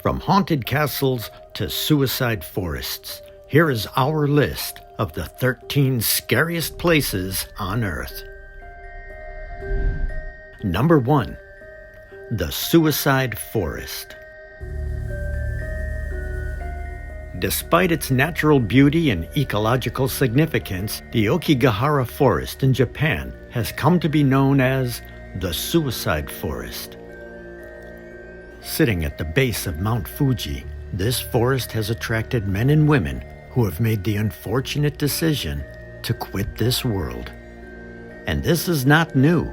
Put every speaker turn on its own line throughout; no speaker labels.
From haunted castles to suicide forests, here is our list of the 13 scariest places on Earth. Number 1. The Suicide Forest. Despite its natural beauty and ecological significance, the Okigahara Forest in Japan has come to be known as the Suicide Forest. Sitting at the base of Mount Fuji, this forest has attracted men and women who have made the unfortunate decision to quit this world. And this is not new.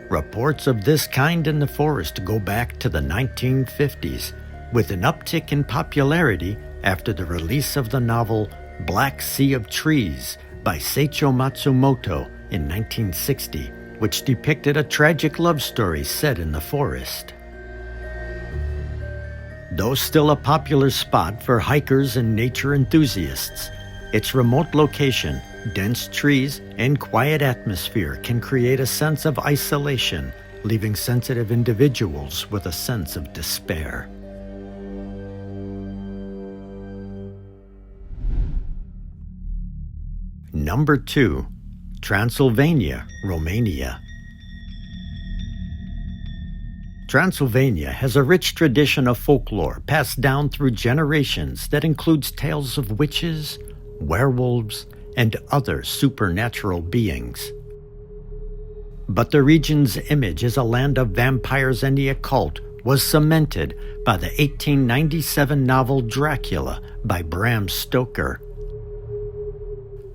Reports of this kind in the forest go back to the 1950s, with an uptick in popularity after the release of the novel Black Sea of Trees by Seicho Matsumoto in 1960, which depicted a tragic love story set in the forest. Though still a popular spot for hikers and nature enthusiasts, its remote location, dense trees, and quiet atmosphere can create a sense of isolation, leaving sensitive individuals with a sense of despair. Number 2. Transylvania, Romania. Transylvania has a rich tradition of folklore passed down through generations that includes tales of witches, werewolves, and other supernatural beings. But the region's image as a land of vampires and the occult was cemented by the 1897 novel Dracula by Bram Stoker.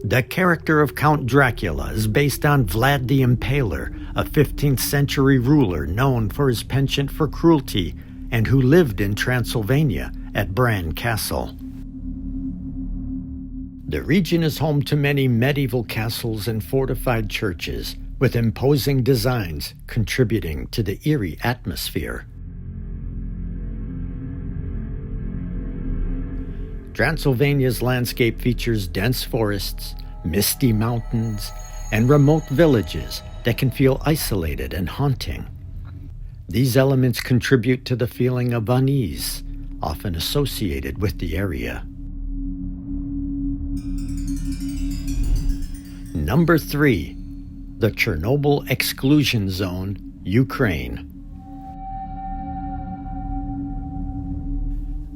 The character of Count Dracula is based on Vlad the Impaler, a 15th century ruler known for his penchant for cruelty and who lived in Transylvania at Bran Castle. The region is home to many medieval castles and fortified churches, with imposing designs contributing to the eerie atmosphere. Transylvania's landscape features dense forests, misty mountains, and remote villages that can feel isolated and haunting. These elements contribute to the feeling of unease, often associated with the area. Number 3. The Chernobyl Exclusion Zone, Ukraine.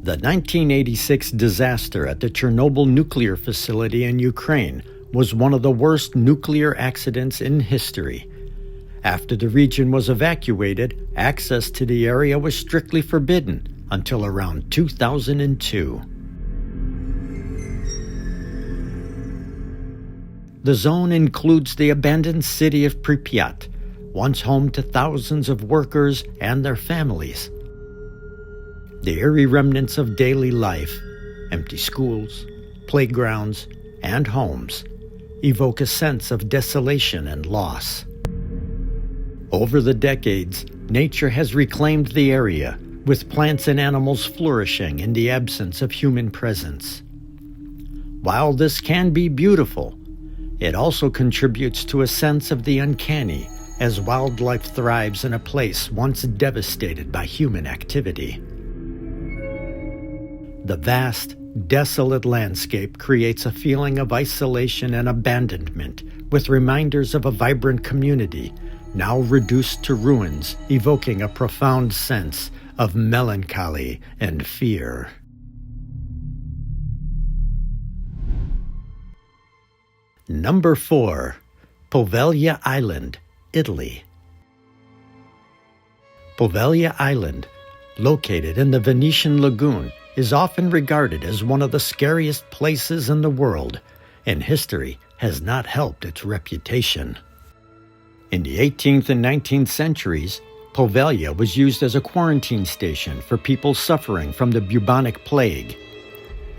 The 1986 disaster at the Chernobyl nuclear facility in Ukraine was one of the worst nuclear accidents in history. After the region was evacuated, access to the area was strictly forbidden until around 2002. The zone includes the abandoned city of Pripyat, once home to thousands of workers and their families. The eerie remnants of daily life, empty schools, playgrounds, and homes, evoke a sense of desolation and loss. Over the decades, nature has reclaimed the area, with plants and animals flourishing in the absence of human presence. While this can be beautiful, it also contributes to a sense of the uncanny, as wildlife thrives in a place once devastated by human activity. The vast, desolate landscape creates a feeling of isolation and abandonment, with reminders of a vibrant community, now reduced to ruins, evoking a profound sense of melancholy and fear. Number 4. Poveglia Island, Italy. Poveglia Island, located in the Venetian lagoon, is often regarded as one of the scariest places in the world, and history has not helped its reputation. In the 18th and 19th centuries, Poveglia was used as a quarantine station for people suffering from the bubonic plague.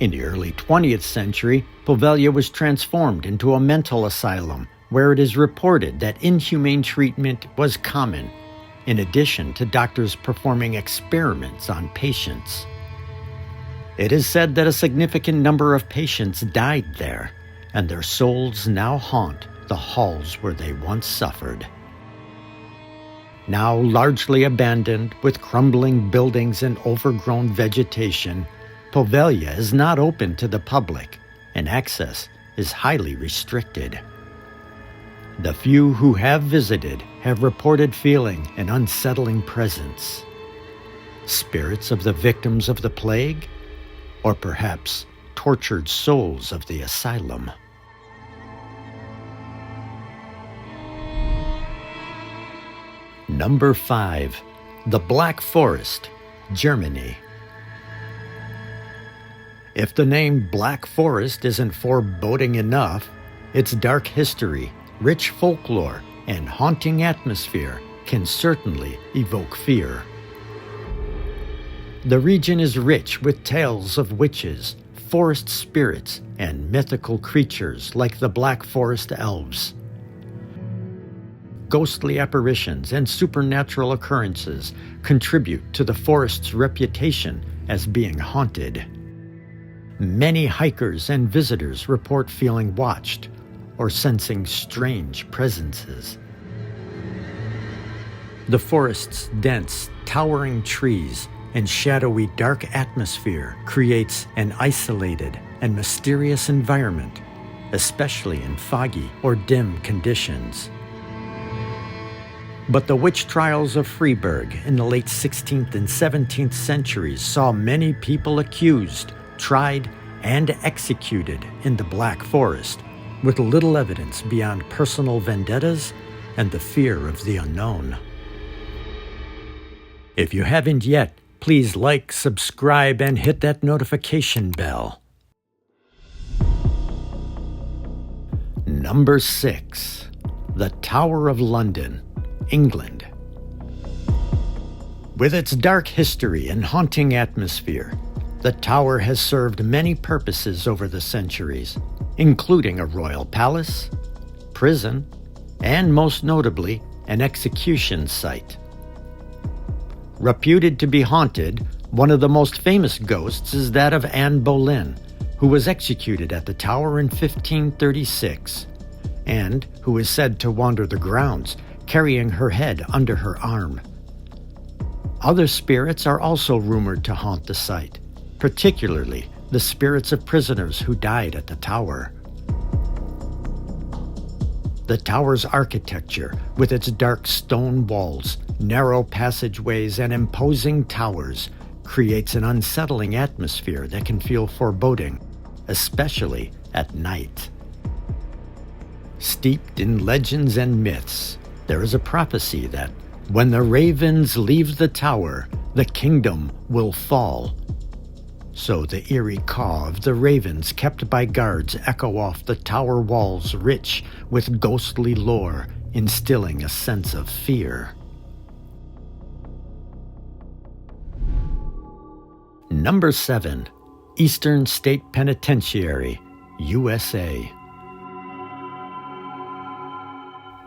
In the early 20th century, Poveglia was transformed into a mental asylum, where it is reported that inhumane treatment was common, in addition to doctors performing experiments on patients. It is said that a significant number of patients died there, and their souls now haunt the halls where they once suffered. Now largely abandoned with crumbling buildings and overgrown vegetation, Poveglia is not open to the public, and access is highly restricted. The few who have visited have reported feeling an unsettling presence. Spirits of the victims of the plague, or perhaps tortured souls of the asylum. Number 5. The Black Forest, Germany. If the name Black Forest isn't foreboding enough, its dark history, rich folklore, and haunting atmosphere can certainly evoke fear. The region is rich with tales of witches, forest spirits, and mythical creatures like the Black Forest elves. Ghostly apparitions and supernatural occurrences contribute to the forest's reputation as being haunted. Many hikers and visitors report feeling watched or sensing strange presences. The forest's dense, towering trees and shadowy dark atmosphere creates an isolated and mysterious environment, especially in foggy or dim conditions. But the witch trials of Freiburg in the late 16th and 17th centuries saw many people accused, tried, and executed in the Black Forest, with little evidence beyond personal vendettas and the fear of the unknown. If you haven't yet, please like, subscribe, and hit that notification bell. Number 6. The Tower of London, England. With its dark history and haunting atmosphere, the tower has served many purposes over the centuries, including a royal palace, prison, and most notably, an execution site. Reputed to be haunted, one of the most famous ghosts is that of Anne Boleyn, who was executed at the tower in 1536, and who is said to wander the grounds, carrying her head under her arm. Other spirits are also rumored to haunt the site, particularly the spirits of prisoners who died at the tower. The tower's architecture, with its dark stone walls, narrow passageways, and imposing towers, creates an unsettling atmosphere that can feel foreboding, especially at night. Steeped in legends and myths, there is a prophecy that when the ravens leave the tower, the kingdom will fall. So the eerie caw of the ravens kept by guards echo off the tower walls rich with ghostly lore, instilling a sense of fear. Number 7. Eastern State Penitentiary, USA.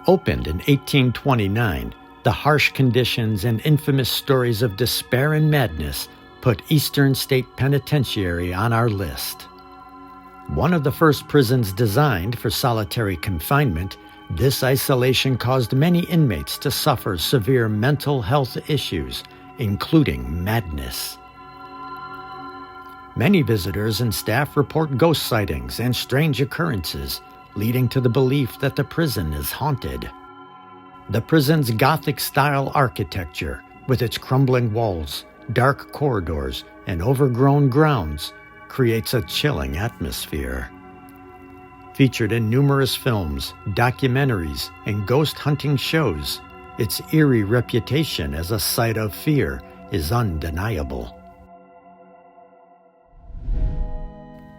Opened in 1829, the harsh conditions and infamous stories of despair and madness put Eastern State Penitentiary on our list. One of the first prisons designed for solitary confinement, this isolation caused many inmates to suffer severe mental health issues, including madness. Many visitors and staff report ghost sightings and strange occurrences, leading to the belief that the prison is haunted. The prison's Gothic-style architecture, with its crumbling walls, dark corridors, and overgrown grounds, creates a chilling atmosphere. Featured in numerous films, documentaries, and ghost hunting shows, its eerie reputation as a site of fear is undeniable.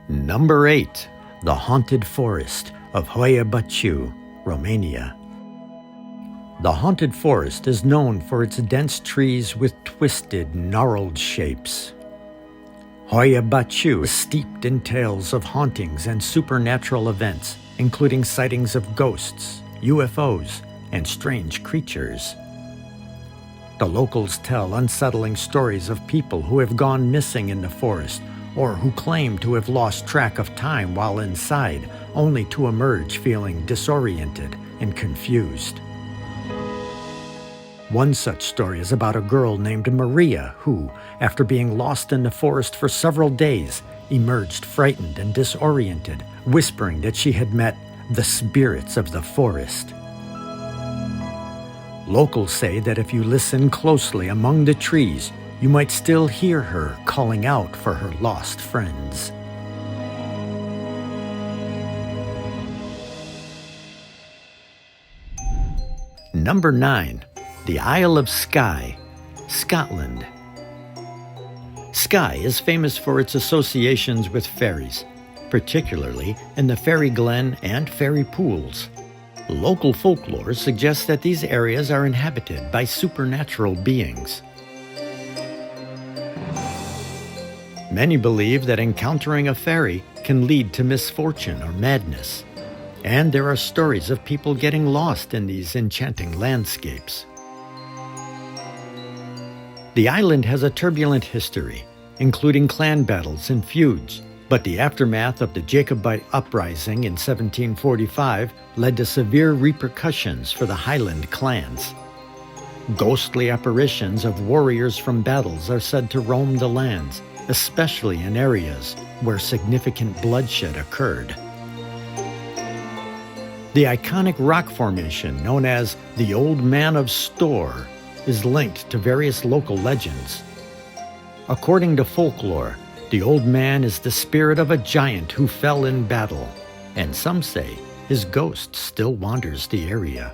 Number 8. The Haunted Forest of Hoia, Baciu, Romania. The haunted forest is known for its dense trees with twisted, gnarled shapes. Hoia, Baciu is steeped in tales of hauntings and supernatural events, including sightings of ghosts, UFOs, and strange creatures. The locals tell unsettling stories of people who have gone missing in the forest or who claim to have lost track of time while inside, only to emerge feeling disoriented and confused. One such story is about a girl named Maria who, after being lost in the forest for several days, emerged frightened and disoriented, whispering that she had met the spirits of the forest. Locals say that if you listen closely among the trees, you might still hear her calling out for her lost friends. Number 9. The Isle of Skye, Scotland. Skye is famous for its associations with fairies, particularly in the Fairy Glen and Fairy Pools. Local folklore suggests that these areas are inhabited by supernatural beings. Many believe that encountering a fairy can lead to misfortune or madness, and there are stories of people getting lost in these enchanting landscapes. The island has a turbulent history, including clan battles and feuds, but the aftermath of the Jacobite uprising in 1745 led to severe repercussions for the Highland clans. Ghostly apparitions of warriors from battles are said to roam the lands, especially in areas where significant bloodshed occurred. The iconic rock formation known as the Old Man of Storr is linked to various local legends. According to folklore, the Old Man is the spirit of a giant who fell in battle, and some say his ghost still wanders the area.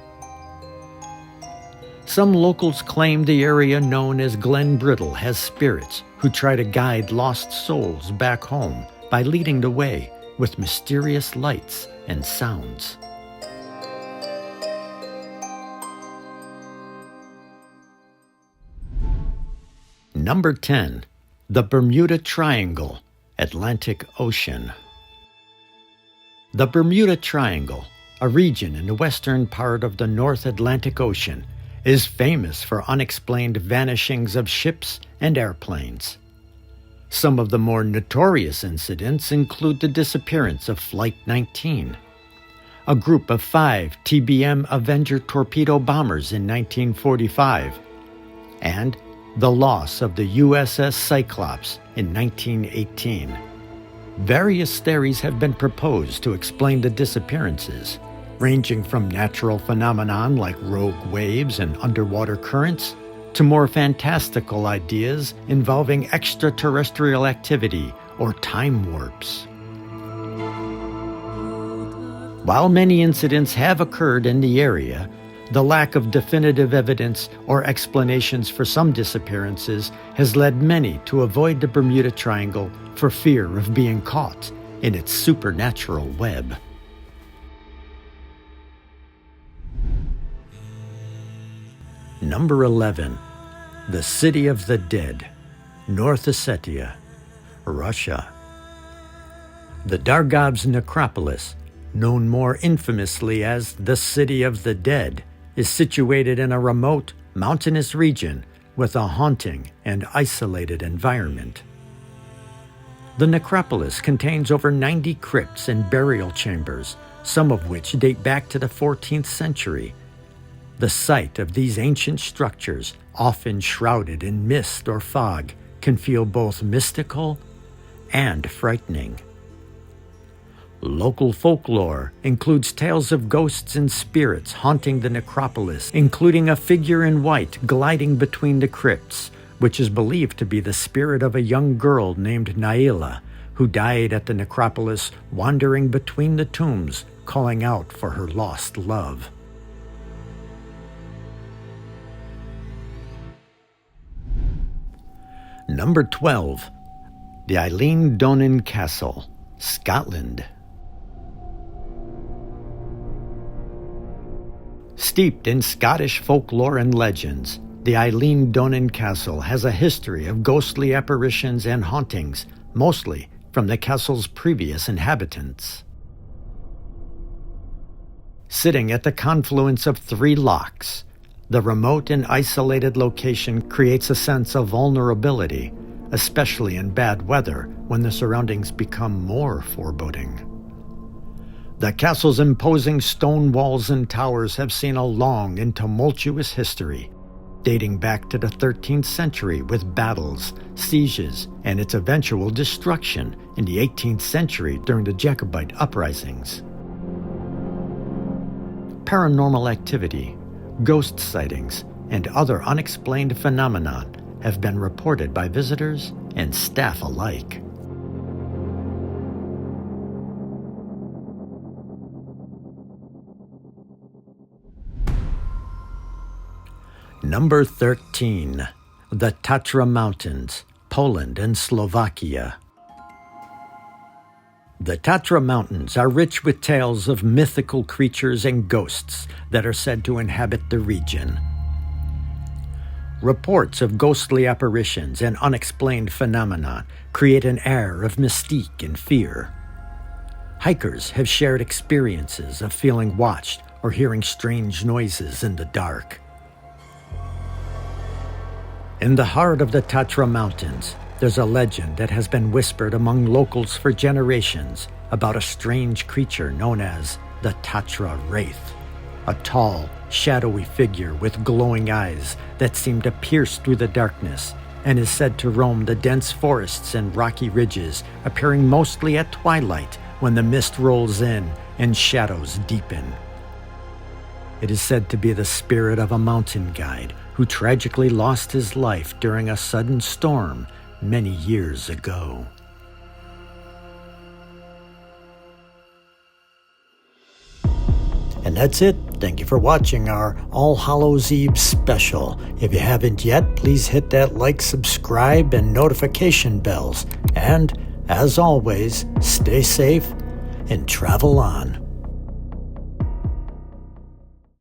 Some locals claim the area known as Glen Brittle has spirits who try to guide lost souls back home by leading the way with mysterious lights and sounds. Number 10. The Bermuda Triangle, Atlantic Ocean. The Bermuda Triangle, a region in the western part of the North Atlantic Ocean, is famous for unexplained vanishings of ships and airplanes. Some of the more notorious incidents include the disappearance of Flight 19, a group of 5 TBM Avenger torpedo bombers in 1945, and the loss of the USS Cyclops in 1918. Various theories have been proposed to explain the disappearances, ranging from natural phenomenon like rogue waves and underwater currents, to more fantastical ideas involving extraterrestrial activity or time warps. While many incidents have occurred in the area, the lack of definitive evidence or explanations for some disappearances has led many to avoid the Bermuda Triangle for fear of being caught in its supernatural web. Number 11. The City of the Dead, North Ossetia, Russia. The Dargov's necropolis, known more infamously as the City of the Dead, is situated in a remote, mountainous region with a haunting and isolated environment. The necropolis contains over 90 crypts and burial chambers, some of which date back to the 14th century. The sight of these ancient structures, often shrouded in mist or fog, can feel both mystical and frightening. Local folklore includes tales of ghosts and spirits haunting the necropolis, including a figure in white gliding between the crypts, which is believed to be the spirit of a young girl named Naila, who died at the necropolis wandering between the tombs, calling out for her lost love. Number 12. The Eilean Donan Castle, Scotland. Steeped in Scottish folklore and legends, the Eilean Donan Castle has a history of ghostly apparitions and hauntings, mostly from the castle's previous inhabitants. Sitting at the confluence of 3 lochs, the remote and isolated location creates a sense of vulnerability, especially in bad weather when the surroundings become more foreboding. The castle's imposing stone walls and towers have seen a long and tumultuous history, dating back to the 13th century with battles, sieges, and its eventual destruction in the 18th century during the Jacobite uprisings. Paranormal activity, ghost sightings, and other unexplained phenomena have been reported by visitors and staff alike. Number 13. The Tatra Mountains, Poland and Slovakia. The Tatra Mountains are rich with tales of mythical creatures and ghosts that are said to inhabit the region. Reports of ghostly apparitions and unexplained phenomena create an air of mystique and fear. Hikers have shared experiences of feeling watched or hearing strange noises in the dark. In the heart of the Tatra Mountains, there's a legend that has been whispered among locals for generations about a strange creature known as the Tatra Wraith, a tall, shadowy figure with glowing eyes that seem to pierce through the darkness and is said to roam the dense forests and rocky ridges, appearing mostly at twilight when the mist rolls in and shadows deepen. It is said to be the spirit of a mountain guide who tragically lost his life during a sudden storm many years ago. And that's it. Thank you for watching our All Hallows Eve special. If you haven't yet, please hit that like, subscribe, and notification bells. And, as always, stay safe and travel on.